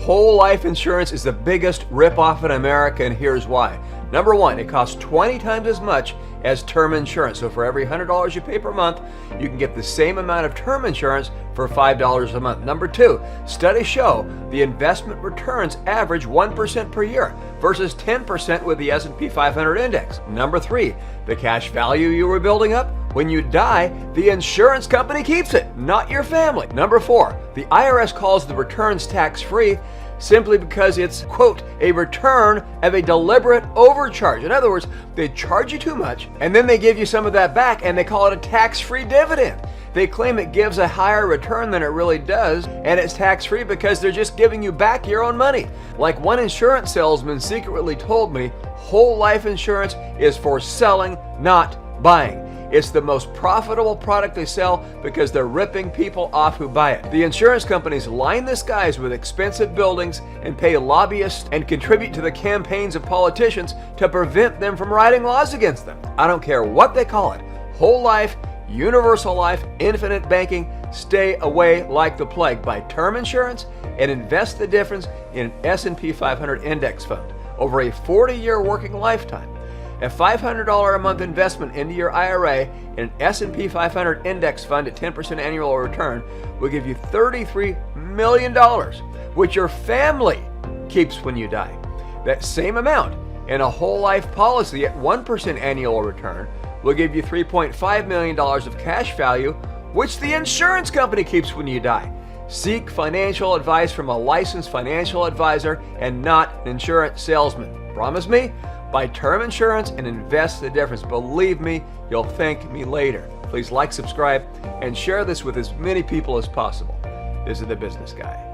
Whole life insurance is the biggest ripoff in America, and here's why. Number one, it costs 20 times as much as term insurance. So for every $100 you pay per month, you can get the same amount of term insurance for $5 a month. Number two, studies show the investment returns average 1% per year versus 10% with the S&P 500 index. Number three, the cash value you were building up, when you die, the insurance company keeps it, not your family. Number four, the IRS calls the returns tax-free simply because it's, quote, a return of a deliberate overcharge. In other words, they charge you too much, and then they give you some of that back, and they call it a tax-free dividend. They claim it gives a higher return than it really does, and it's tax-free because they're just giving you back your own money. Like one insurance salesman secretly told me, whole life insurance is for selling, not buying. It's the most profitable product they sell because they're ripping people off who buy it. The insurance companies line the skies with expensive buildings and pay lobbyists and contribute to the campaigns of politicians to prevent them from writing laws against them. I don't care what they call it. Whole life, universal life, infinite banking, stay away like the plague. Buy term insurance and invest the difference in an S&P 500 index fund over a 40-year working lifetime. A $500 a month investment into your IRA in an S&P 500 index fund at 10% annual return will give you $33 million, which your family keeps when you die. That same amount in a whole life policy at 1% annual return will give you $3.5 million of cash value, which the insurance company keeps when you die. Seek financial advice from a licensed financial advisor and not an insurance salesman. Promise me? Buy term insurance and invest the difference. Believe me, you'll thank me later. Please like, subscribe, and share this with as many people as possible. This is The Business Guy.